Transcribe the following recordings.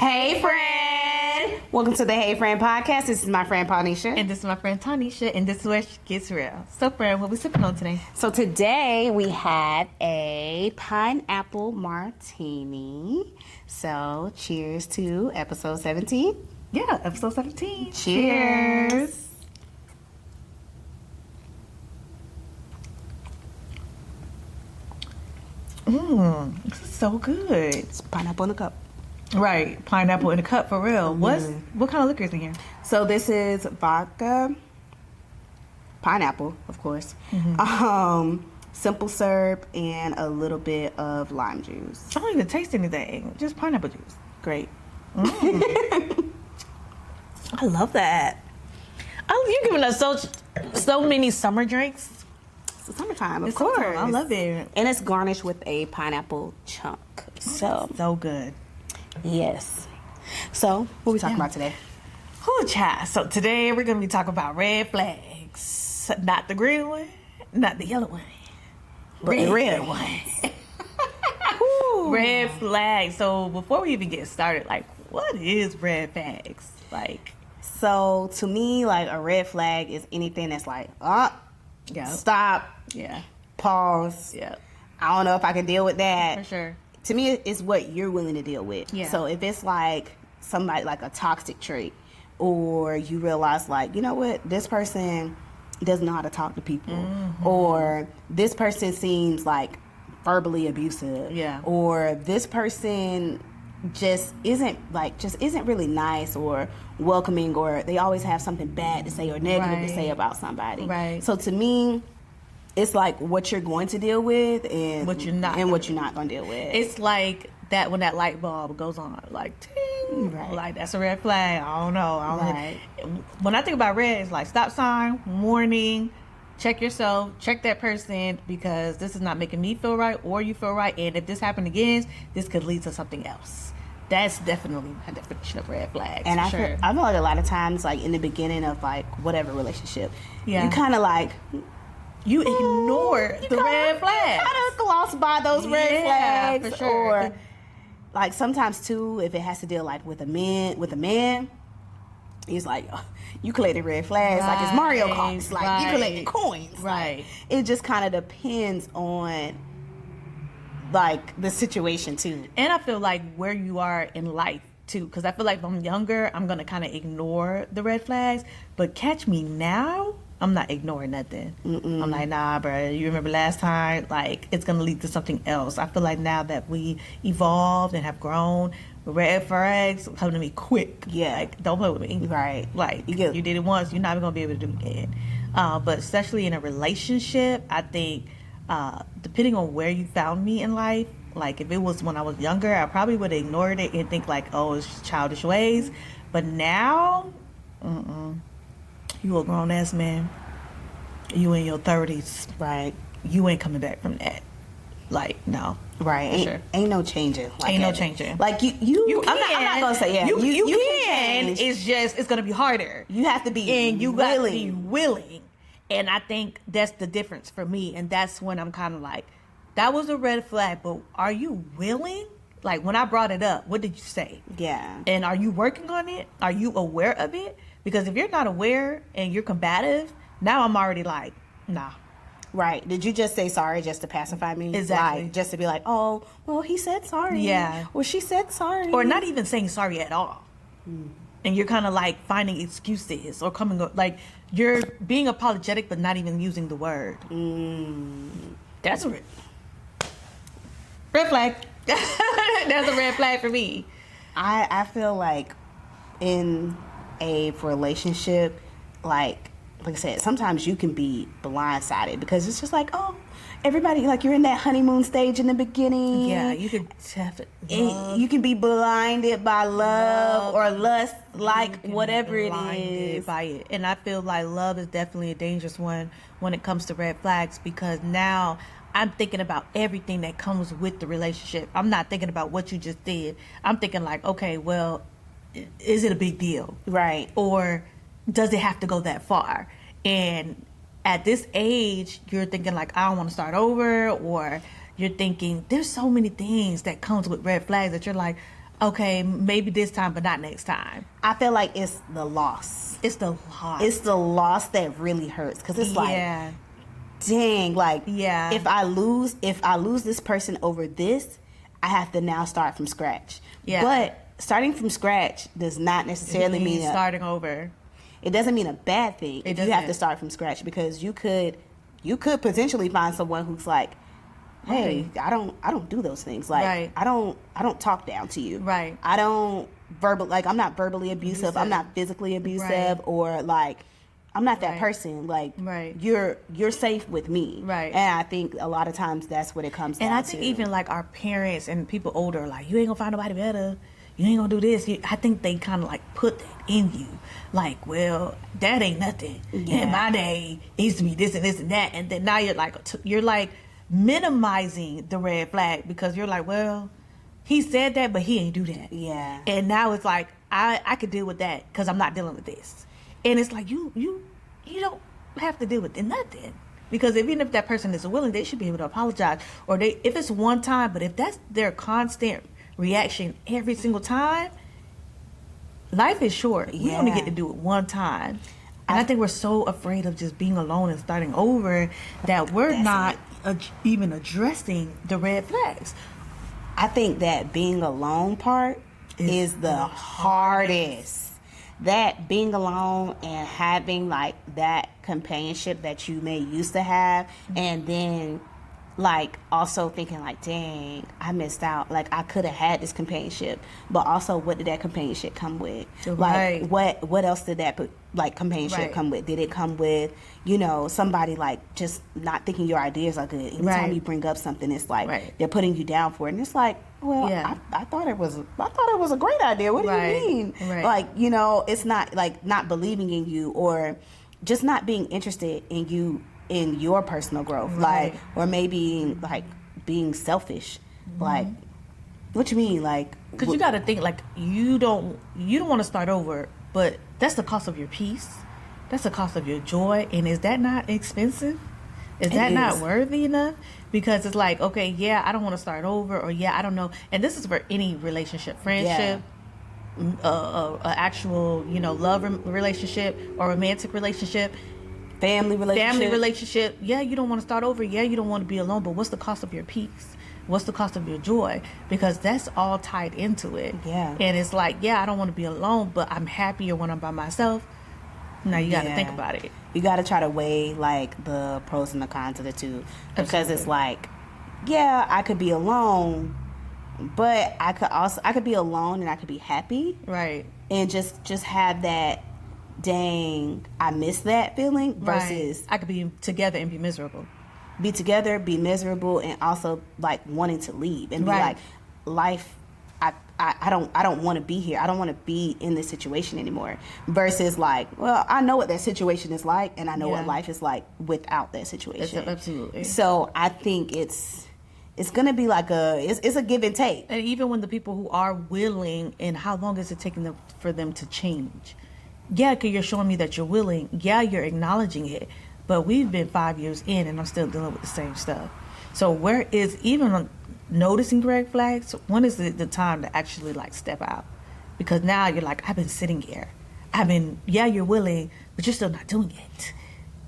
Hey friend! Welcome to the Hey Frienn podcast. This is my friend Paulnisha. And this is my friend Ty'Nesha, and this is where she gets real. So friend, what we sipping on today? So today we have a pineapple martini. So cheers to episode 17. Yeah, episode 17. Cheers. This is so good. It's pineapple in a cup. Right, pineapple in a cup for real. What kind of liquor is in here? So this is vodka, pineapple, of course, simple syrup, and a little bit of lime juice. I don't even taste anything. Just pineapple juice. Great. I love that. You're giving us so many summer drinks. It's summertime, of It's course. summertime. I love it. And it's garnished with a pineapple chunk. So good. yes. So, what are we talking about today? Oh, child. So today we're going to be talking about red flags. Not the green one, not the yellow one, But the red one. Red flags. So before we even get started, like, what is red flags? Like, So, to me, like, a red flag is anything that's like, yeah, stop, yeah, pause. yeah, I don't know if I can deal with that. for sure. To me, it's what you're willing to deal with. Yeah. So, if it's like somebody, like a toxic trait, or you realize, like, you know what, this person doesn't know how to talk to people, or this person seems like verbally abusive, Yeah. or this person just isn't really nice or welcoming, or they always have something bad to say or negative to say about somebody. Right. So to me, it's like what you're going to deal with and What you're not going to deal with. It's like that when that light bulb goes on, like, ting, Right. like that's a red flag. I don't know. Right. When I think about red, it's like stop sign, warning, check yourself, check that person, because this is not making me feel right or you feel right. And if this happened again, this could lead to something else. That's definitely my definition of red flags. And for I sure. feel like a lot of times, like in the beginning of like whatever relationship, Yeah. you kind of like you ignore the red flags. kind of gloss by those red Yeah, flags, for sure. or like sometimes too, if it has to deal like with a man, he's like, oh, you collected red flags, like it's Mario Kart, like you collected coins, Right. Like, it just kind of depends on like the situation too. And I feel like where you are in life too, because I feel like if I'm younger, I'm gonna kind of ignore the red flags. But catch me now, I'm not ignoring nothing. I'm like, nah, bro. You remember last time? Like, it's gonna lead to something else. I feel like now that we evolved and have grown, red flags come to me quick. Yeah. Like, don't play with me. Right. Like, You get- you did it once, you're not even gonna be able to do it again. But especially in a relationship, I think depending on where you found me in life, like if it was when I was younger, I probably would have ignored it and think like, oh, it's childish ways. But now, you a grown ass man. You in your 30s. Right. You ain't coming back from that. Like, no. Right. For Ain't, sure. ain't no changing. Like Ain't no that. changing. Like you I'm not gonna say yeah. You can. change. It's just, it's gonna be harder. You have to be And you got to be willing. willing. And I think that's the difference for me. And that's when I'm kind of like, that was a red flag, but are you willing? Like, when I brought it up, what did you say? Yeah. And are you working on it? Are you aware of it? Because if you're not aware and you're combative, now I'm already like, nah. Right. Did you just say sorry just to pacify me? Exactly. Like, just to be like, oh, well, he said sorry. Yeah. Or she said sorry. Or not even saying sorry at all. And you're kind of like finding excuses or like you're being apologetic but not even using the word. That's a red flag. That's a red flag for me. I feel like in a relationship, like I said, sometimes you can be blindsided because it's just like, oh, everybody, like you're in that honeymoon stage in the beginning. Yeah, you can And you can be blinded by love or lust, like whatever it is. by it. And I feel like love is definitely a dangerous one when it comes to red flags, because now I'm thinking about everything that comes with the relationship. I'm not thinking about what you just did. I'm thinking like, okay, well, is it a big deal? Right. Or does it have to go that far? And at this age, you're thinking like, I don't want to start over, or you're thinking there's so many things that comes with red flags that you're like, okay, maybe this time, but not next time. I feel like it's the loss. It's the loss. It's the loss that really hurts, because it's like, dang, like, if I lose this person over this, I have to now start from scratch. Yeah. But starting from scratch does not necessarily mean starting over. It doesn't mean a bad thing if you have to start from scratch, because you could potentially find someone who's like, hey, I don't do those things. Like, I don't talk down to you. Right. I don't I'm not verbally abusive. I'm not physically abusive, or like, I'm not that person. Like, you're safe with me. Right. And I think a lot of times that's what it comes down to. And I think even like our parents and people older, like, you ain't gonna find nobody better. You ain't gonna do this. I think they kind of like put that in you. Like, well, that ain't nothing. Yeah. In my day, it used to be this and this and that. And then now you're like minimizing the red flag, because you're like, well, he said that, but he ain't do that. Yeah. And now it's like, I could deal with that because I'm not dealing with this. And it's like, you don't have to deal with nothing. Because even if that person is willing, they should be able to apologize. Or if it's one time, but if that's their constant reaction every single time, life is short. We only get to do it one time. And I think we're so afraid of just being alone and starting over that we're not even addressing the red flags. I think that being alone part is the hardest. That being alone and having like that companionship that you may used to have, and then like also thinking like, dang, I missed out. Like, I could have had this companionship, but also, what did that companionship come with? Like, what else did that companionship come with? Did it come with, somebody like just not thinking your ideas are good? Anytime you bring up something, it's like they're putting you down for it, and it's like, well, I thought it was a great idea. What do you mean? Like, it's not like not believing in you, or just not being interested in you, in your personal growth, like, or maybe like being selfish. Like, what you mean? Like, because you got to think, like, you don't want to start over, but that's the cost of your peace, that's the cost of your joy, and is that not expensive? Is that not worthy enough? Because it's like, okay, I don't want to start over, or I don't know. And this is for any relationship, friendship, actual, love relationship, or romantic relationship. Family relationship. You don't want to start over. You don't want to be alone. But what's the cost of your peace? What's the cost of your joy? Because that's all tied into it. Yeah. And it's like, I don't want to be alone, but I'm happier when I'm by myself. Now you got to think about it. You got to try to weigh like the pros and the cons of the two. Because it's like, I could be alone, but I could be alone and I could be happy. Right. And just have that, dang, I miss that feeling, versus I could be together and be miserable. Be together, be miserable, and also like wanting to leave and be like, life, I don't want to be here. I don't want to be in this situation anymore. Versus like, well, I know what that situation is like, and I know what life is like without that situation. Absolutely. So I think it's gonna be like it's a give and take. And even when the people who are willing, and how long is it taking for them to change? Because you're showing me that you're willing. You're acknowledging it. But we've been 5 years in, and I'm still dealing with the same stuff. So where is even noticing red flags? When is the time to actually like step out? Because now you're like, I've been sitting here. You're willing, but you're still not doing it.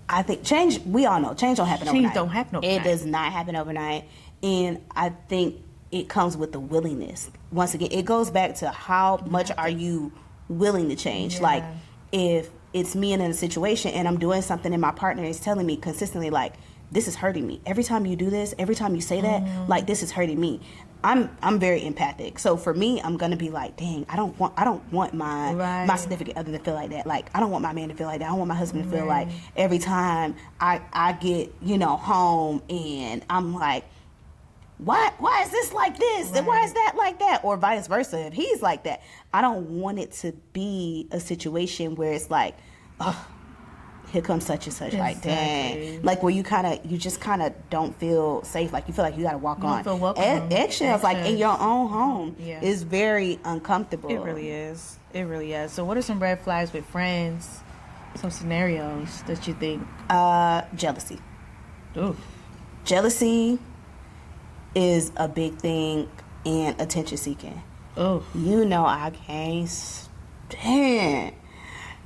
I think change, we all know, change don't happen overnight. Change don't happen overnight. It does not happen overnight. And I think it comes with the willingness. Once again, it goes back to how much are you willing to change. Like, if it's me in a situation and I'm doing something and my partner is telling me consistently, like, this is hurting me. Every time you do this, every time you say that, like, this is hurting me. I'm very empathic. So for me, I'm gonna be like, dang, I don't want my significant other to feel like that. Like, I don't want my man to feel like that. I don't want my husband to feel like every time I get, home and I'm like, why is this like this? And why is that like that? Or vice versa, if he's like that. I don't want it to be a situation where it's like, oh, here comes such and such. Exactly. Like, dang. Like, where you just kind of don't feel safe. Like, you feel like you got to walk on eggshells, like in your own home. Is very uncomfortable. It really is. It really is. So what are some red flags with friends? Some scenarios that you think? Jealousy. Ooh. Jealousy is a big thing, and attention seeking. Oh, You know I can't stand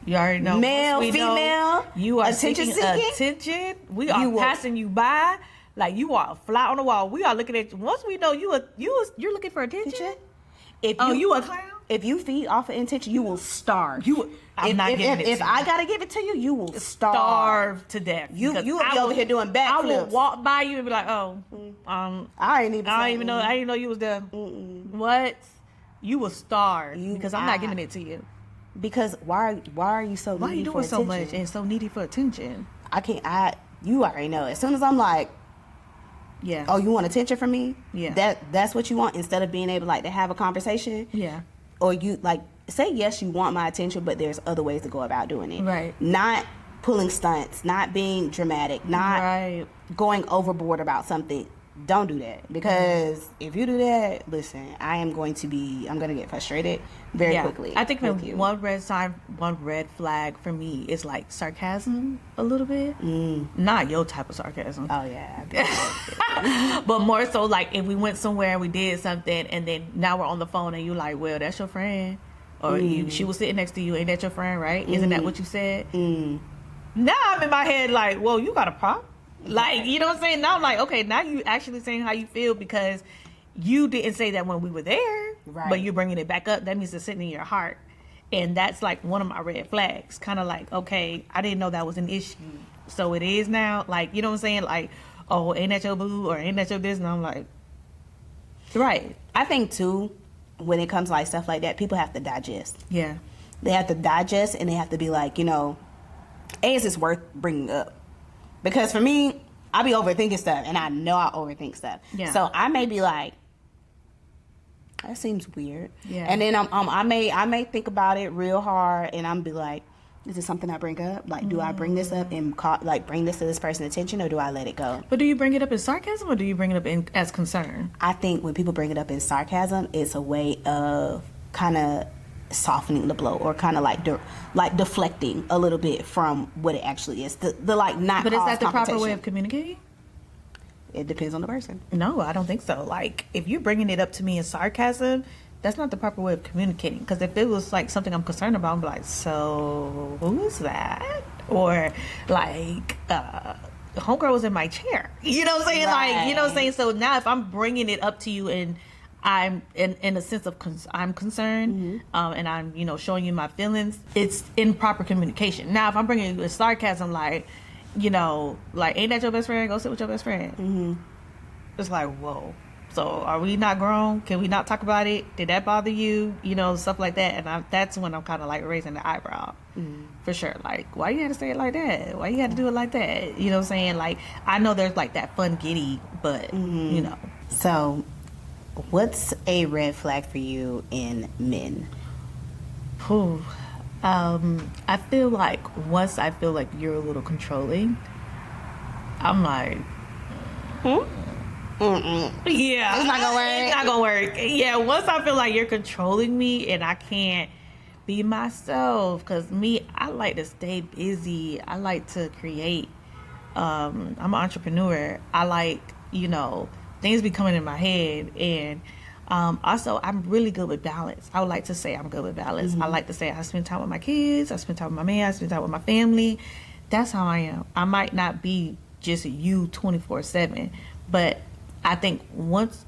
you already know. male, Once we female, know you are attention seeking seeking. attention. We are You will- passing you by like you are a fly on the wall. We are looking at you. Once we know you're looking for attention. If Oh, you a clown? If you feed off of intention, you will starve. I'm not giving it to If you. I gotta give it to you, you will Starve to death. You Because will be over here doing backflips. I will walk by you and be like, oh, I ain't even. I didn't even know you was there. What? You will starve because I'm not giving it to you. Because why are you so? Why are you needy doing for so attention? much and so needy for attention? I can't. You already know. As soon as I'm like, Yeah. oh, you want attention from me? Yeah. That's what you want, instead of being able like to have a conversation. Yeah. Or you like say yes, you want my attention, but there's other ways to go about doing it. Right. Not pulling stunts, not being dramatic, not going overboard about something. Don't do that, because if you do that, listen, I'm going to get frustrated very quickly. I think one red flag for me is like sarcasm a little bit. Not your type of sarcasm. Oh yeah. But more so like if we went somewhere and we did something and then now we're on the phone and you like, well, that's your friend. Or she was sitting next to you, ain't that your friend, right? Isn't that what you said? Now I'm in my head like, whoa, you got a problem? Like, you know what I'm saying? Now I'm like, okay, now you actually saying how you feel because you didn't say that when we were there, but you're bringing it back up. That means it's sitting in your heart. And that's like one of my red flags. Kind of like, okay, I didn't know that was an issue. So it is now. Like, you know what I'm saying? Like, oh, ain't that your boo? Or ain't that your this? And I'm like, right. I think too, when it comes to like stuff like that, people have to digest. Yeah. They have to digest, and they have to be like, you know, is this worth bringing up? Because for me, I be overthinking stuff, and I know I overthink stuff. Yeah. So I may be like, that seems weird. Yeah. And then I may think about it real hard, and I'm be like, is this something I bring up? Like, do I bring this up and bring this to this person's attention, or do I let it go? But do you bring it up in sarcasm, or do you bring it up as concern? I think when people bring it up in sarcasm, it's a way of kind of softening the blow, or kind of like deflecting a little bit from what it actually is. The like not. But is that the proper confrontation. way of communicating? It depends on the person. No, I don't think so. Like, if you're bringing it up to me in sarcasm, that's not the proper way of communicating. Because if it was like something I'm concerned about, I'm like, so who's that? Or like, homegirl was in my chair. You know what I'm saying? Right. Like, you know what I'm saying? So now if I'm bringing it up to you and I'm in a sense of I'm concerned, and I'm, you know, showing you my feelings, it's in proper communication. Now if I'm bringing it with sarcasm, like, you know, like, ain't that your best friend? Go sit with your best friend. It's like, whoa. So are we not grown? Can we not talk about it? Did that bother you? You know, stuff like that. And that's when I'm kind of like raising the eyebrow, for sure. Like, why you had to say it like that? Why you had to do it like that? You know what I'm saying? Like, I know there's like that fun giddy, but you know. So, what's a red flag for you in men? Whew. I feel like once I feel like you're a little controlling, I'm like, yeah, It's not gonna work. It's not gonna work. Yeah, once I feel like you're controlling me and I can't be myself, because me, I like to stay busy. I like to create. I'm an entrepreneur. I like, you know, things be coming in my head, and also I'm really good with balance. I would like to say I'm good with balance. I like to say I spend time with my kids, I spend time with my man, I spend time with my family. That's how I am. I might not be just you 24/7, but I think once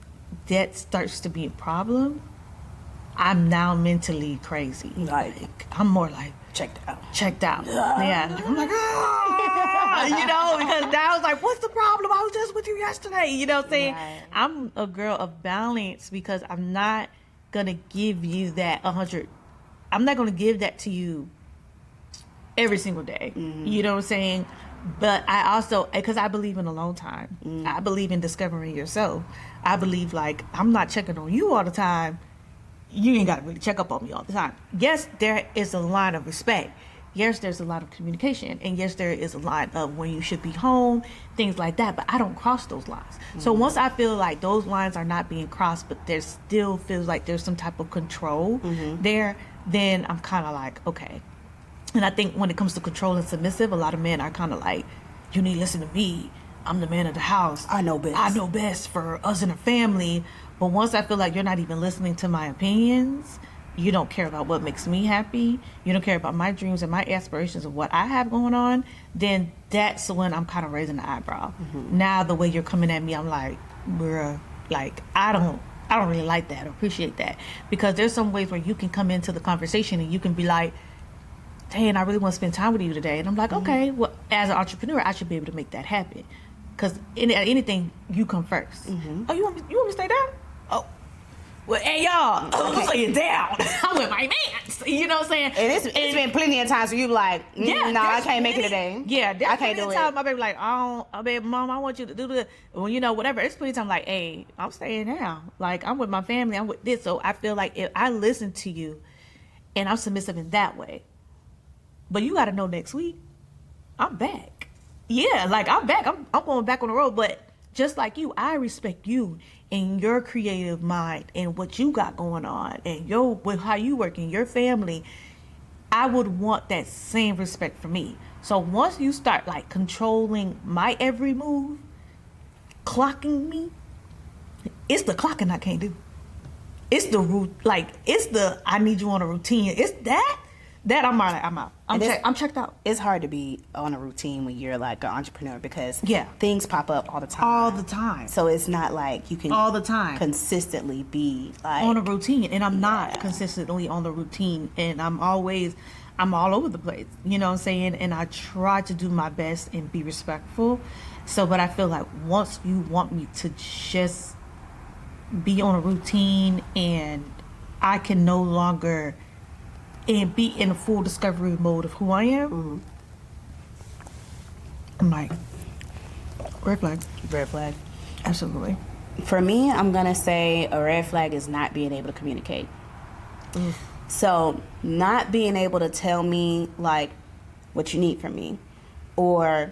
that starts to be a problem, I'm now mentally crazy. Like, I'm more like checked out. Yeah. Like, I'm like, you know, because now it's like, what's the problem? I was just with you yesterday. You know what I'm saying? Right. I'm a girl of balance, because I'm not going to give you that 100. I'm not going to give that to you every single day. You know what I'm saying? But I also, because I believe in alone time. I believe in discovering yourself. I believe, like, I'm not checking on you all the time. You ain't got to really check up on me all the time. Yes, there is a line of respect. Yes, there's a lot of communication. And yes, there is a line of when you should be home, things like that. But I don't cross those lines. So once I feel like those lines are not being crossed, but there still feels like there's some type of control there, then I'm kind of like, okay. And I think when it comes to control and submissive, a lot of men are kind of like, you need to listen to me. I'm the man of the house. I know best. I know best for us and the family. But once I feel like you're not even listening to my opinions, you don't care about what makes me happy, you don't care about my dreams and my aspirations of what I have going on, then that's when I'm kind of raising the eyebrow. Now the way you're coming at me, I'm like, bruh, like I don't really like that or appreciate that. Because there's some ways where you can come into the conversation and you can be like, dang, I really want to spend time with you today. And I'm like, okay, well, as an entrepreneur, I should be able to make that happen. Because anything, you come first. Oh, you want me to stay down? Oh, well, hey, y'all, I'm staying down. I'm with my man. You know what I'm saying? And it's been plenty of times where you like, no, I can't make it today. Yeah, I can't do it. My baby like, baby, mom, I want you to do this. Well, you know, whatever. It's plenty of time like, hey, I'm staying down. Like, I'm with my family. I'm with this. So I feel like if I listen to you and I'm submissive in that way, but you got to know next week, I'm back. Yeah, like I'm back. I'm going back on the road. But just like you, I respect you and your creative mind and what you got going on and with how you work in your family. I would want that same respect for me. So once you start like controlling my every move, clocking me, it's the clocking I can't do. It's the root, like it's the I need you on a routine. It's that I'm out. I'm checked out. It's hard to be on a routine when you're like an entrepreneur because things pop up all the time. All the time. So it's not like you can all the time consistently be like on a routine, and I'm not consistently on the routine, and I'm all over the place. You know what I'm saying? And I try to do my best and be respectful. So, but I feel like once you want me to just be on a routine and I can no longer and be in a full discovery mode of who I am, I'm like, red flag. Red flag. Absolutely. For me, I'm going to say a red flag is not being able to communicate. So not being able to tell me like what you need from me, or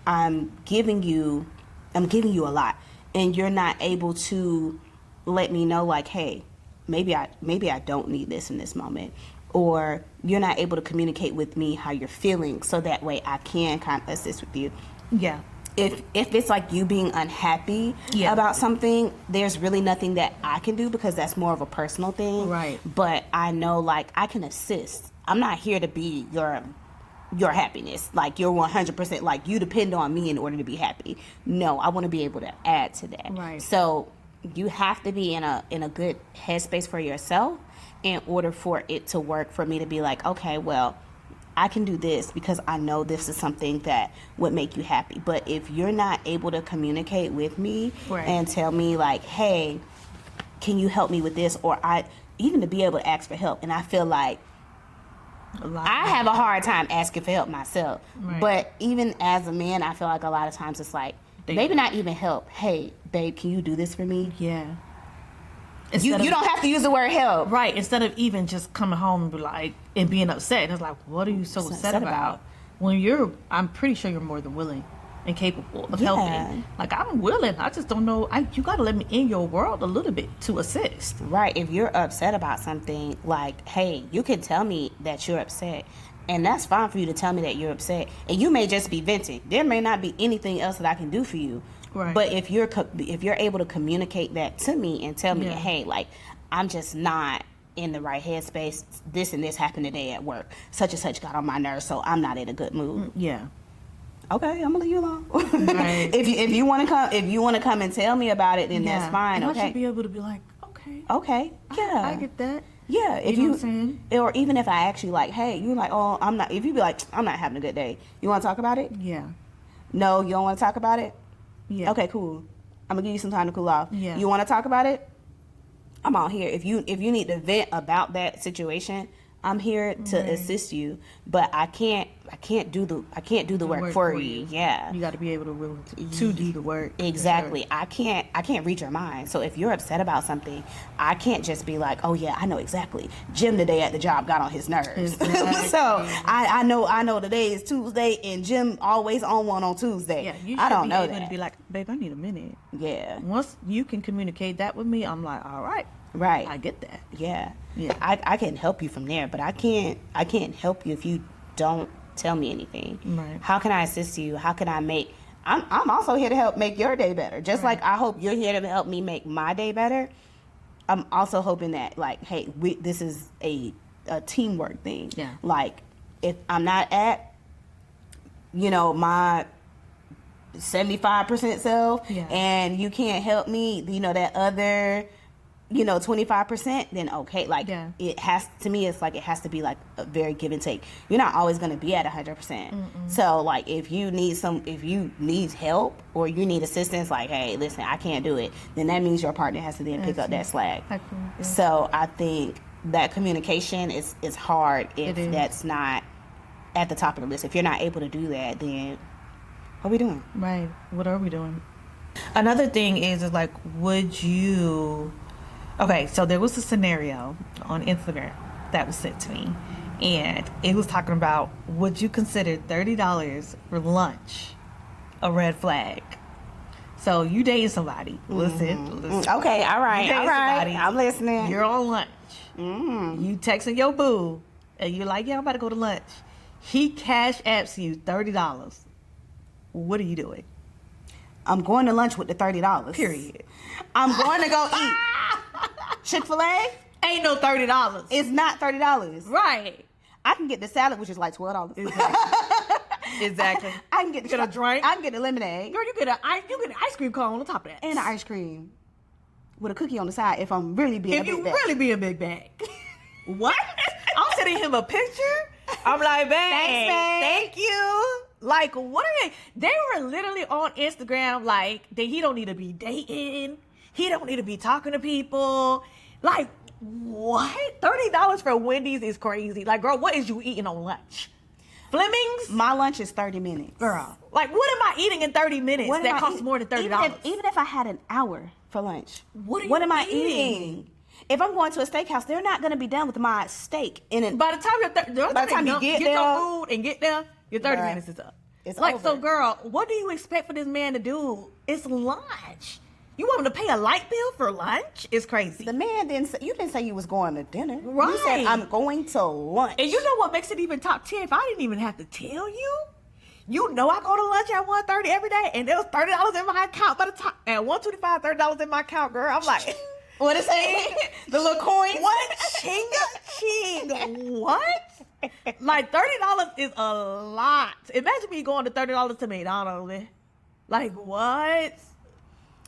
I'm giving you a lot and you're not able to let me know like, hey, maybe I don't need this in this moment. Or you're not able to communicate with me how you're feeling so that way I can kind of assist with you. Yeah. If it's like you being unhappy about something, there's really nothing that I can do because that's more of a personal thing. Right. But I know like I can assist. I'm not here to be your happiness. Like you're 100% like you depend on me in order to be happy. No, I want to be able to add to that. Right. So you have to be in a good headspace for yourself in order for it to work, for me to be like, okay, well, I can do this because I know this is something that would make you happy. But if you're not able to communicate with me and tell me like, hey, can you help me with this? Or even to be able to ask for help. And I feel like I have a hard time asking for help myself. Right. But even as a man, I feel like a lot of times it's like, maybe not even help. Hey, babe, can you do this for me? Yeah. You don't have to use the word help. Right. Instead of even just coming home and be like, and being upset. And it's like, what are you so upset about? When I'm pretty sure you're more than willing and capable of helping. Like, I'm willing. I just don't know. You got to let me in your world a little bit to assist. Right. If you're upset about something, like, hey, you can tell me that you're upset. And that's fine for you to tell me that you're upset. And you may just be venting. There may not be anything else that I can do for you. Right. But if you're able to communicate that to me and tell me, that, hey, like, I'm just not in the right headspace. This and this happened today at work. Such and such got on my nerves, so I'm not in a good mood. Yeah. Okay, I'm gonna leave you alone. Right. if you want to come and tell me about it, then that's fine. And okay. I should be able to be like, okay. Okay. Yeah. I get that. Yeah, if you know what I'm saying? Or even if I actually like, hey, you're like, oh, I'm not. If you be like, I'm not having a good day. You want to talk about it? Yeah. No, you don't want to talk about it? Yeah. Okay, cool. I'm gonna give you some time to cool off. Yeah. You want to talk about it? I'm out here. If you need to vent about that situation, I'm here to assist you. But I can't do the work for you. Yeah. You got to be able to do the work. Exactly. Sure. I can't read your mind. So if you're upset about something, I can't just be like, oh yeah, I know exactly. Jim today at the job got on his nerves. Exactly. So I know today is Tuesday and Jim always on one on Tuesday. Yeah, you should I don't be know able that. to be like, babe, I need a minute. Yeah. Once you can communicate that with me, I'm like, all right. Right. I get that. Yeah. Yeah. I can help you from there, but I can't help you if you don't tell me anything. Right. How can I assist you? How can I I'm also here to help make your day better. Just like I hope you're here to help me make my day better. I'm also hoping that, like, hey, this is a teamwork thing. Yeah. Like, if I'm not at, my 75% self, and you can't help me, that other, 25%, then okay. Like, it has to me, it's like it has to be like a very give and take. You're not always going to be at 100%. So, like, if you need help or you need assistance, like, hey, listen, I can't do it, then that means your partner has to then pick up that slack. So I think that communication is hard if that's not at the top of the list. If you're not able to do that, then what are we doing? Right. What are we doing? Another thing is like, would you... Okay, so there was a scenario on Instagram that was sent to me, and it was talking about, would you consider $30 for lunch a red flag? So you dating somebody. Listen. Okay, all right. Somebody, I'm listening. You're on lunch. You texting your boo, and you're like, I'm about to go to lunch. He cash apps you $30. What are you doing? I'm going to lunch with the $30. Period. I'm going to go eat. Chick-fil-A? Ain't no $30. It's not $30. Right. I can get the salad, which is like $12. Exactly. I can get a drink. I can get a lemonade. Girl, you get an ice cream cone on top of that. And an ice cream. With a cookie on the side if I'm really being a big bag. If you really be a big bag. What? I'm sending him a picture. I'm like, babe. Thanks, babe. Thank you. Like, what are they? They were literally on Instagram like, he don't need to be dating. He don't need to be talking to people. Like, what? $30 for Wendy's is crazy. Like, girl, what is you eating on lunch? Fleming's? My lunch is 30 minutes. Girl. Like, what am I eating in 30 minutes that costs more than $30? Even if I had an hour for lunch, what am I eating? If I'm going to a steakhouse, they're not going to be done with my steak. By the time you get there, your food and get there, your 30 minutes is up. It's like, over. So, girl, what do you expect for this man to do? It's lunch. You want him to pay a light bill for lunch? It's crazy. The man didn't say you was going to dinner. Right. You said, I'm going to lunch. And you know what makes it even top 10? If I didn't even have to tell you, you know I go to lunch at 1:30 every day, and there was $30 in my account by the time. And $125, $30 in my account, girl. I'm like, what is it? The little coins? What? Ching. What? Like, $30 is a lot. Imagine me going to $30 to McDonald's. Like, what?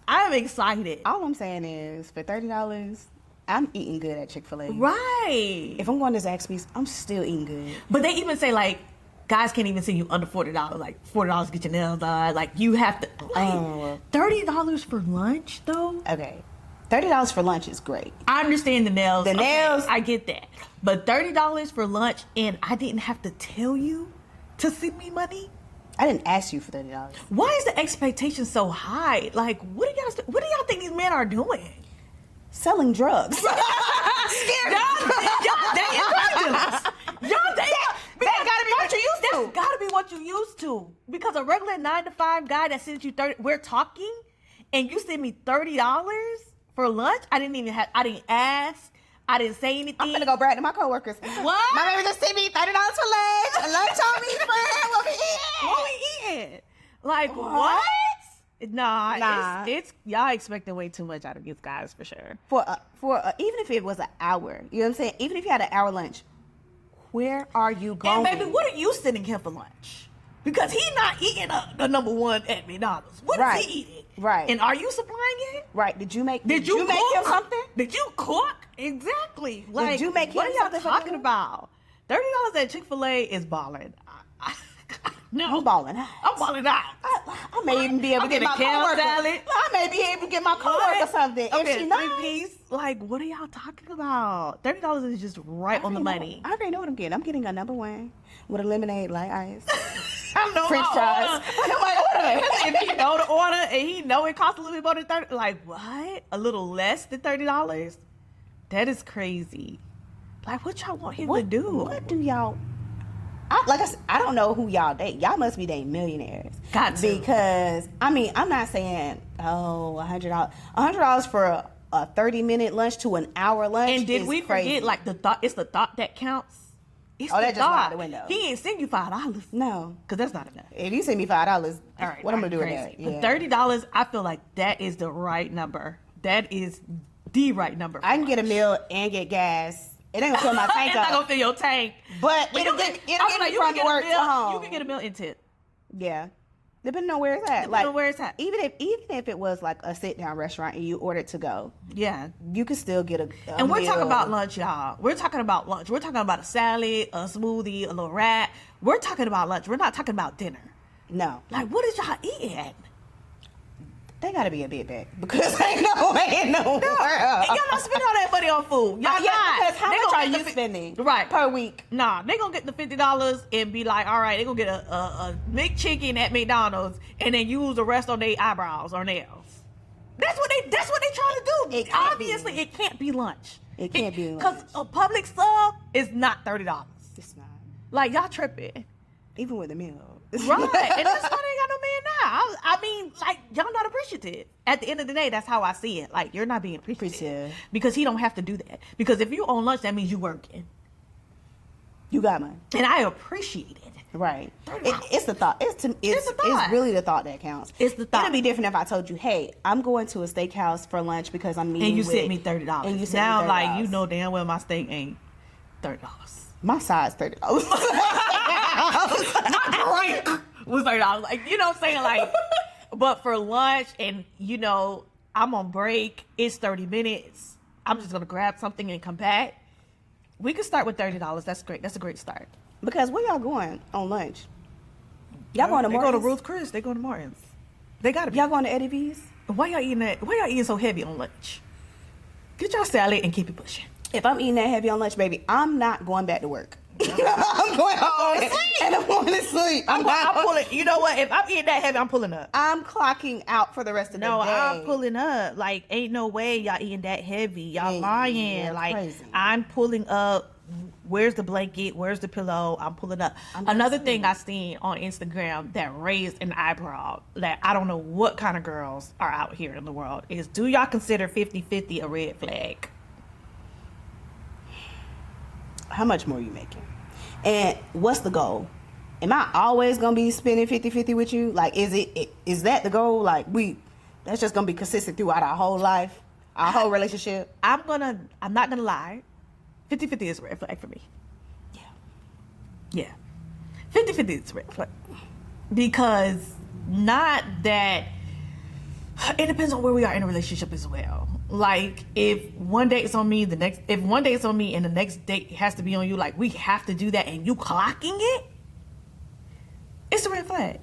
I'm excited. All I'm saying is, for $30, I'm eating good at Chick-fil-A. Right. If I'm going to Zaxby's, I'm still eating good. But they even say, like, guys can't even see you under $40. Like, $40 get your nails done. Like, you have to. Like, $30 for lunch, though? Okay. $30 for lunch is great. I understand the nails. The nails. I get that. But $30 for lunch, and I didn't have to tell you to send me money? I didn't ask you for $30. Why is the expectation so high? Like, what do y'all think these men are doing? Selling drugs. Scary. Y'all That gotta be what you used to. That's gotta be what you used to. Because a regular 9-to-5 guy that sends you $30, we're talking, and you send me $30 for lunch. I didn't ask. I didn't say anything. I'm gonna go brag to my coworkers. What? My baby just sent me $30 for lunch. Lunch on me, friend. What we eating? What we eating? Like, what? Nah. It's y'all expecting way too much out of these guys for sure. Even if it was an hour, you know what I'm saying? Even if you had an hour lunch, where are you going? And baby, what are you sending him for lunch? Because he's not eating the number one at McDonald's. What is he eating? Right. And are you supplying it? Right. Did you make make him something? Did you cook? Exactly. Like, did you make him what are y'all something talking about? $30 at Chick-fil-A is balling. No, I'm balling out. I may even be able to get my coworker. I may be able to get my coworker something. Okay, if she not. 3-piece. Like, what are y'all talking about? $30 is just right on the money. I already know what I'm getting. I'm getting a number one with a lemonade, light ice. I know French fries. I'm like, order. If he know the order and he know it costs a little bit more than $30, like, what? A little less than $30? That is crazy. Like, what y'all want him to do? What do y'all? I don't know who y'all date. Y'all must be dating millionaires. Got to. Because, I mean, I'm not saying, $100. $100 for a 30-minute lunch to an hour lunch. And did we forget, like, it's the thought that counts? It's that the just went out thought. the window. He ain't send you $5. No. Because that's not enough. If you send me $5, All right, what I'm going to do with crazy. that? But $30, I feel like that is the right number. That is the right number. I can get a meal and get gas. It ain't going to fill my tank It's up. not going to fill your tank. But it'll get me from work to home. You can get a meal in tip. Yeah. Depending on where it's at. Depending on where it's at. Even if it was like a sit-down restaurant and you ordered to go. Yeah. You can still get a And we're meal. talking about lunch, y'all. We're talking about lunch. We're talking about a salad, a smoothie, a little wrap. We're talking about lunch. We're not talking about dinner. No. Like, what is y'all eating? They gotta be a bit back because ain't no way in the world. Y'all not spending all that money on food. Y'all not. Because how They much gonna are get you the spending per week? Nah, they gonna get the $50 and be like, all right, they gonna get a McChicken at McDonald's and then use the rest on their eyebrows or nails. That's what they trying to do. It can't Obviously, it can't be lunch. It can't be lunch. Because a public sub is not $30. It's not. Like, y'all tripping. Even with a meal. Right. And that's why they ain't got no man now. I mean, like, y'all not appreciative. At the end of the day, that's how I see it. Like, you're not being appreciative. Because he don't have to do that. Because if you own lunch, that means you working. You got money. And I appreciate it. Right. It's the thought. It's the thought. It's really the thought that counts. It's the thought. It'd be different if I told you, hey, I'm going to a steakhouse for lunch because I'm meeting And you with... sent me $30. And you sent now, me $30. like, you know damn well my steak ain't $30. My side's $30. My drink was $30. Like, you know what I'm saying? Like, but for lunch and, you know, I'm on break. It's 30 minutes. I'm just going to grab something and come back. We could start with $30. That's great. That's a great start. Because where y'all going on lunch? Y'all going to They Martin's? go to Ruth's Chris. They go to Martin's. They got to be. Y'all going to Eddie V's? Why y'all eating that? Why y'all eating so heavy on lunch? Get y'all salad and keep it pushing. If I'm eating that heavy on lunch, baby, I'm not going back to work. I'm going home and I'm going to sleep. I'm pulling. You know what? If I'm eating that heavy, I'm pulling up. I'm clocking out for the rest of the day. No, I'm pulling up. Like, ain't no way y'all eating that heavy. Y'all lying. Yeah, like, crazy. I'm pulling up. Where's the blanket? Where's the pillow? I'm pulling up. Another thing I seen on Instagram that raised an eyebrow that I don't know what kind of girls are out here in the world is, do y'all consider 50-50 a red flag? How much more are you making? And what's the goal? Am I always going to be spending 50-50 with you? Like, is that the goal? Like, that's just going to be consistent throughout our whole life, our whole relationship? I'm not gonna lie. 50-50 is a red flag for me. Yeah. 50-50 is a red flag. Because not that, it depends on where we are in a relationship as well. Like, if one day it's on me, if one day it's on me and the next day has to be on you, like, we have to do that and you clocking it, it's a red flag.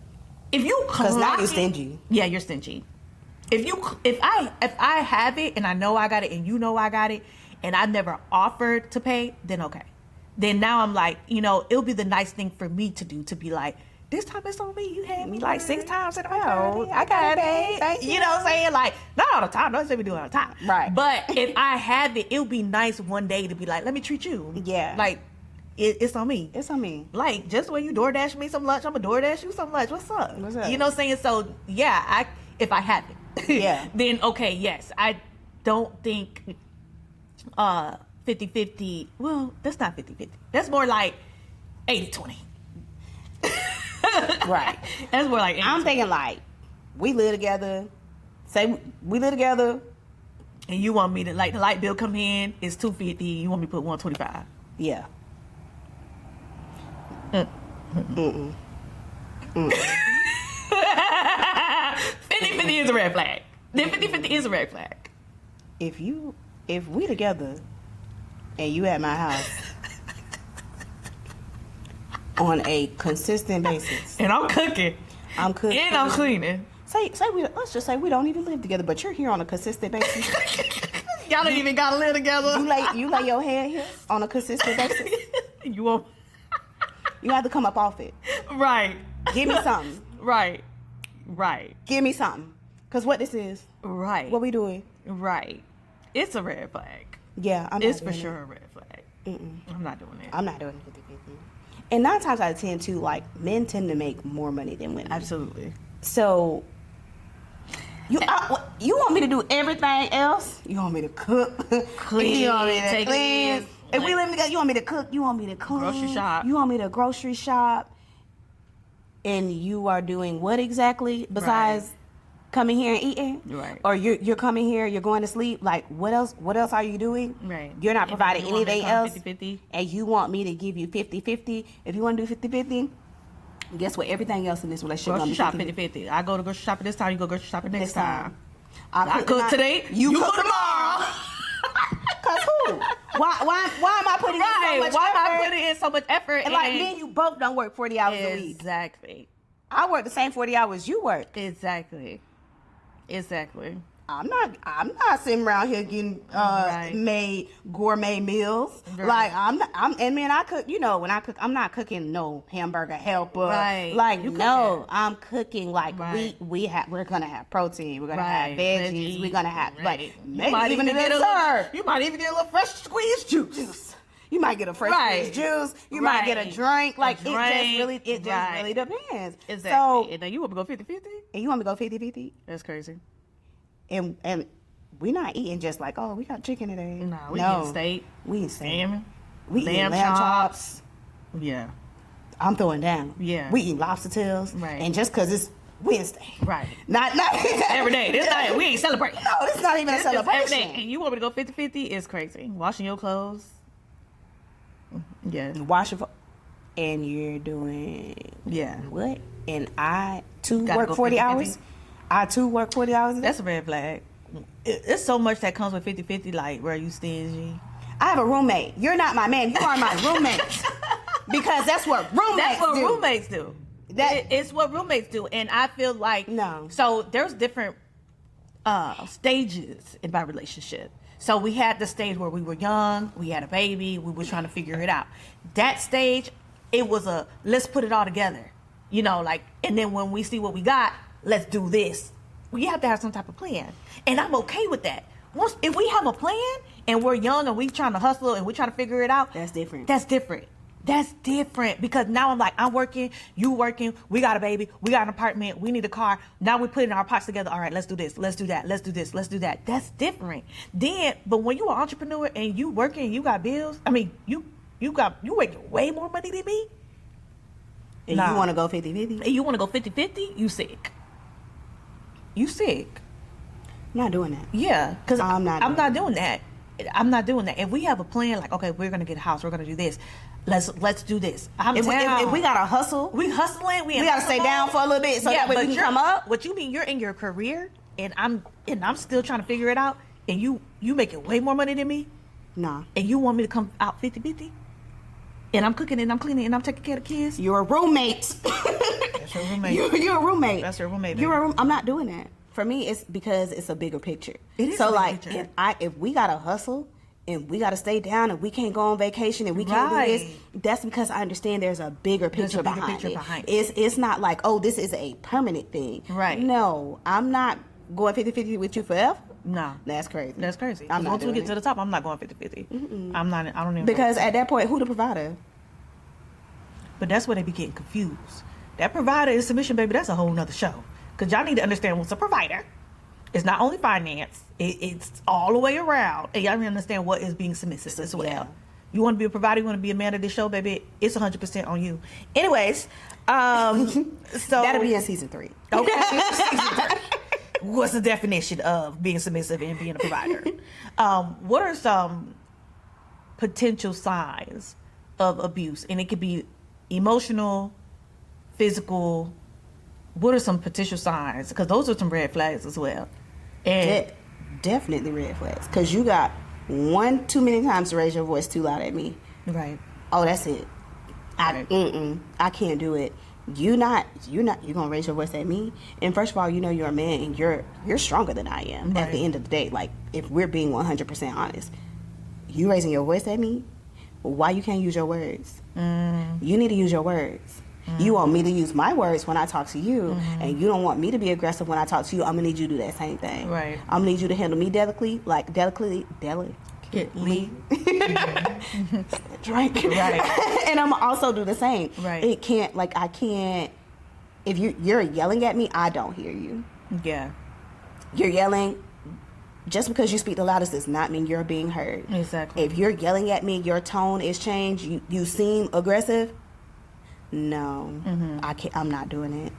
If you clocking, because now you're stingy. Yeah, you're stingy. If I have it and I know I got it and you know I got it and I never offered to pay, then okay. Then now I'm like, you know, it'll be the nice thing for me to do, to be like, this time it's on me. You had me like 6 times in a row. I got it. Thank you. You know what I'm saying? Like, not all the time. Don't say we do it all the time. Right. But if I have it, it'll be nice one day to be like, let me treat you. Yeah. Like, it's on me. It's on me. Like, just when you DoorDash me some lunch, I'm going to DoorDash you some lunch. What's up? What's up? You know what I'm saying? So, yeah, if I have it, Yeah. then okay, yes. I don't think 50-50, well, that's not 50-50. That's more like 80-20. Right. That's more like 80-20. I'm thinking like, we live together. Say we live together. And you want me to, like, the light bill come in, it's $250. You want me to put $125. Yeah. 50-50 is a red flag. Then 50-50 is a red flag. If we together and you at my house on a consistent basis, And I'm cooking. I'm cooking And I'm cleaning. Let's just say we don't even live together, but you're here on a consistent basis. Y'all don't even gotta live together. You lay your head here on a consistent basis. You won't. You have to come up off it. Right. Give me something. Right. Give me something. Cause what this is, Right. what we doing? Right. It's a red flag. Yeah, It's for sure a red flag. I'm not doing it. I'm not doing 50-50. And 9 times out of 10 too, like, men tend to make more money than women. Absolutely. So you want me to do everything else? You want me to cook? Clean, You want me to take clean? it. If we live together, you want me to cook, you want me to clean, Grocery shop. you want me to grocery shop, and you are doing what exactly besides coming here and eating? Right. Or you're coming here, you're going to sleep. Like, what else are you doing? Right. You're not providing You want me to anything come else. 50-50? And you want me to give you 50-50. If you want to do 50-50, guess what? Everything else in this relationship Grocery shop gonna be 50-50. I go to grocery shopping this time, you go grocery shopping next time. I cook today, you cook tomorrow. Cause who? Why am I putting in so much Why am I effort? putting in so much effort? And like me and you both don't work 40 hours a week. Exactly. I work the same 40 hours you work. Exactly. I'm not sitting around here getting made gourmet meals. Right. Like I cook, when I cook, I'm not cooking no hamburger helper. Right. Like You no, cooking. I'm cooking like we're gonna have protein, we're gonna have veggies, we're gonna have like maybe even a dessert. You might even get a little fresh squeezed juice. You might get a fresh squeezed juice. You might get a drink. Like it just really depends. Exactly. So and then you want me to go 50-50? and you want me to go 50-50? That's crazy. And we're not eating just like, oh, we got chicken today. No, we eating steak. We eat steak. Salmon. We eat lamb chops. Yeah. I'm throwing down. Yeah. We eat lobster tails. Right. And just because it's Wednesday. Right. Not Every day. We ain't celebrating. No, this is not even a celebration. Every day. And you want me to go 50-50? It's crazy. Washing your clothes. Yeah. Wash your and you're doing what? And I too Gotta work go 40 50-50. hours. I too work 40 hours a day. That's a red flag. It's so much that comes with 50-50, like, where you stingy. I have a roommate. You're not my man. You are my roommate. Because that's what roommates do. It's what roommates do. And I feel like... No. So there's different stages in my relationship. So we had the stage where we were young, we had a baby, we were trying to figure it out. That stage, it was let's put it all together. And then when we see what we got, let's do this. We have to have some type of plan. And I'm okay with that. If we have a plan and we're young and we trying to hustle and we're trying to figure it out. That's different. That's different because now I'm like, I'm working, you working, we got a baby, we got an apartment, we need a car. Now we're putting our pots together. All right, let's do this, let's do that, let's do this, let's do that. That's different. But when you're an entrepreneur and you working and you got bills, I mean, you making way more money than me. And you want to go 50-50? And you want to go 50-50? You sick. I'm not doing that. Yeah, because I'm not doing that. I'm not doing that. If we have a plan, like, okay, we're gonna get a house, we're gonna do this. Let's do this. If we gotta hustle, we hustling. We gotta stay down for a little bit so that way we can come up. What you mean? You're in your career, and I'm still trying to figure it out. And you making way more money than me. Nah. And you want me to come out 50-50? And I'm cooking and I'm cleaning and I'm taking care of the kids. You're a roommate. That's your roommate. You're a roommate. That's your roommate. Baby. I'm not doing that. For me, it's because it's a bigger picture. It is so a bigger like picture. if we gotta hustle and we gotta stay down and we can't go on vacation and we can't do this, that's because I understand there's a bigger picture behind it. It's not like, oh, this is a permanent thing. Right. No, I'm not going 50-50 with you forever. No. That's crazy. That's crazy. I'm not once we doing get to the top, I'm not going 50-50. I'm not. I don't even. Because at that point, who the provider? But that's where they be getting confused. That provider is submission, baby. That's a whole nother show. Because y'all need to understand what's a provider. It's not only finance. It's all the way around. And y'all need to understand what is being submissive as well. Yeah. You want to be a provider, you want to be a man of this show, baby, it's 100% on you. Anyways, so... That'll be in season 3. Okay. Season 3. What's the definition of being submissive and being a provider? What are some potential signs of abuse? And it could be emotional, physical. What are some potential signs? Because those are some red flags as well. And definitely red flags. Because you got one too many times to raise your voice too loud at me. Right. Oh, that's it. I can't do it. You're gonna raise your voice at me. And first of all, you're a man and you're stronger than I am. Right. At the end of the day, like if we're being 100% honest, you raising your voice at me. Why you can't use your words? You need to use your words. You want me to use my words when I talk to you, and you don't want me to be aggressive when I talk to you. I'm gonna need you to do that same thing. Right. I'm gonna need you to handle me delicately. Drink. Right. And I'm also do the same. Right. I can't. If you're yelling at me, I don't hear you. Yeah. You're yelling. just because you speak the loudest does not mean you're being heard. Exactly. If you're yelling at me, your tone is changed, you seem aggressive. No, I'm not doing it.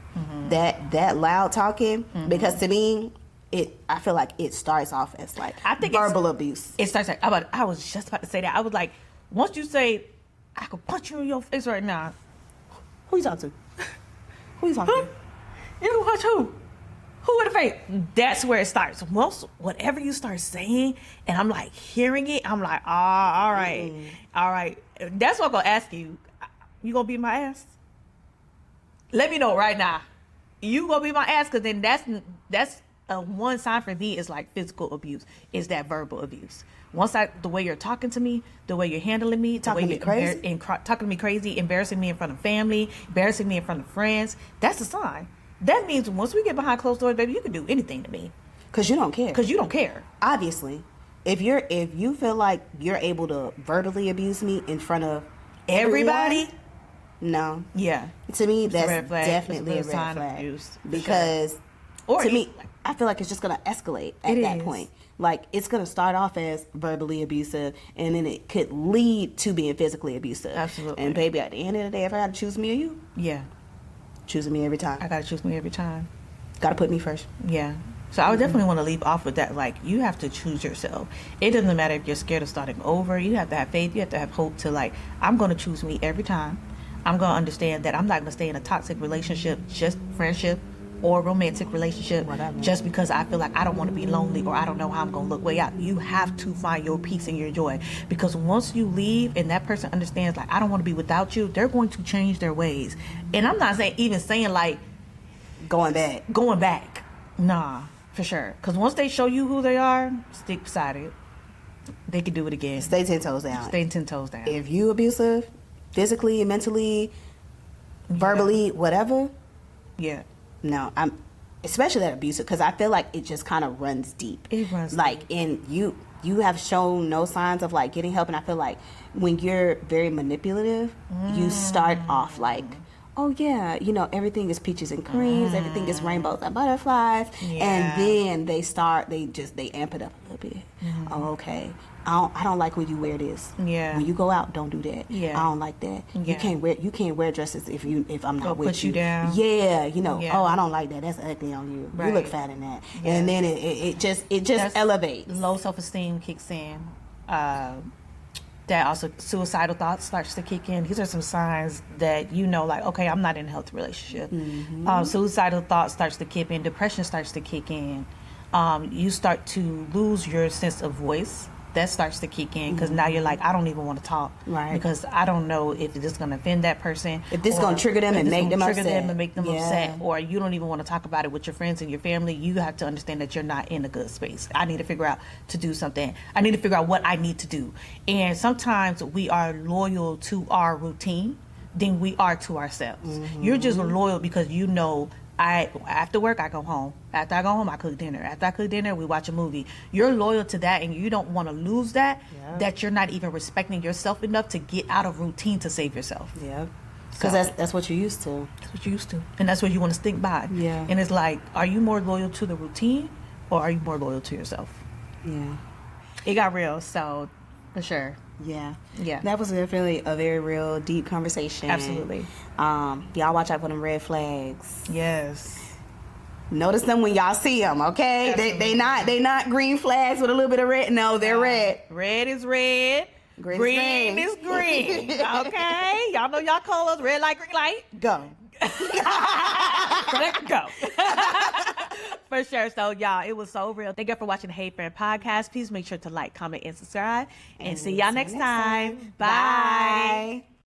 That loud talking, because to me, I feel like it starts off as like I think verbal abuse. It starts like, I was just about to say that. I was like, once you say, I could punch you in your face right now. Who you talking to? Who you talking to? You can punch who? Who in the face? That's where it starts. Once whatever you start saying, and I'm like hearing it, I'm like, all right, all right. That's what I'm gonna ask you. You gonna beat my ass? Let me know right now. You gonna beat my ass? Because then that's one sign for me is like physical abuse. Is that verbal abuse? Once the way you're talking to me, the way you're handling me, talking to me crazy, talking to me crazy, embarrassing me in front of family, embarrassing me in front of friends. That's a sign. That means once we get behind closed doors, baby, you can do anything to me. Because you don't care. Because you don't care. Obviously. If you feel like you're able to verbally abuse me in front of everybody, everyone, no. Yeah. To me, it's that's definitely a red flag. Abuse, because to me, I feel like it's just going to escalate at that point. Like, it's going to start off as verbally abusive, and then it could lead to being physically abusive. Absolutely. And baby, at the end of the day, if I got to choose me or you, yeah, choosing me every time. I got to choose me every time. Got to put me first. Yeah. So I would definitely want to leave off with that. Like, you have to choose yourself. It doesn't matter if you're scared of starting over. You have to have faith. You have to have hope to, like, I'm going to choose me every time. I'm going to understand that I'm not going to stay in a toxic relationship, just friendship or romantic relationship, just because I feel like I don't want to be lonely or I don't know how I'm going to look way out. You have to find your peace and your joy, because once you leave and that person understands, like, I don't want to be without you, they're going to change their ways. And I'm not saying like going back. Nah, for sure. Because once they show you who they are, stick beside it. They can do it again. Stay 10 toes down. Stay 10 toes down. If you abusive, physically, mentally, verbally, whatever. Yeah. No, I'm especially that abusive, because I feel like it just kind of runs deep. It runs like, deep. and you have shown no signs of like getting help, and I feel like when you're very manipulative, you start off like, oh yeah, everything is peaches and creams, everything is rainbows and butterflies, and then they amp it up a little bit. Oh, okay. I don't like when you wear this. Yeah. When you go out, don't do that. Yeah. I don't like that. Yeah. You can't wear dresses if I'm not with put you. you down. Yeah. Yeah. Oh, I don't like that. That's ugly on you. Right. You look fat in that. Yeah. And then it just elevates. Low self-esteem kicks in. That also suicidal thoughts starts to kick in. These are some signs that like, okay, I'm not in a healthy relationship. Suicidal thoughts starts to kick in. Depression starts to kick in. You start to lose your sense of voice. That starts to kick in, because now you're like, I don't even want to talk, right? Because I don't know if this is going to offend that person, if this is going to trigger them and make them upset, or you don't even want to talk about it with your friends and your family. You have to understand that you're not in a good space. I need to figure out to do something. I need to figure out what I need to do. And sometimes we are loyal to our routine than we are to ourselves. You're just loyal because after work, I go home. After I go home, I cook dinner. After I cook dinner, we watch a movie. You're loyal to that, and you don't want to lose that, that you're not even respecting yourself enough to get out of routine to save yourself. Yeah. Because that's what you're used to. That's what you're used to. And that's what you want to stick by. Yeah. And it's like, are you more loyal to the routine, or are you more loyal to yourself? Yeah. It got real, so for sure. Yeah. Yeah. That was definitely a very real, deep conversation. Absolutely. Y'all watch out for them red flags. Yes. Notice them when y'all see them, okay? They not green flags with a little bit of red. No, they're red. Red is red. Green is green. Okay? Y'all know y'all colors. Red light, green light. Go. Go. For sure. So, y'all, it was so real. Thank you for watching the Hey Frienn podcast. Please make sure to like, comment, and subscribe. And see y'all next time. Bye.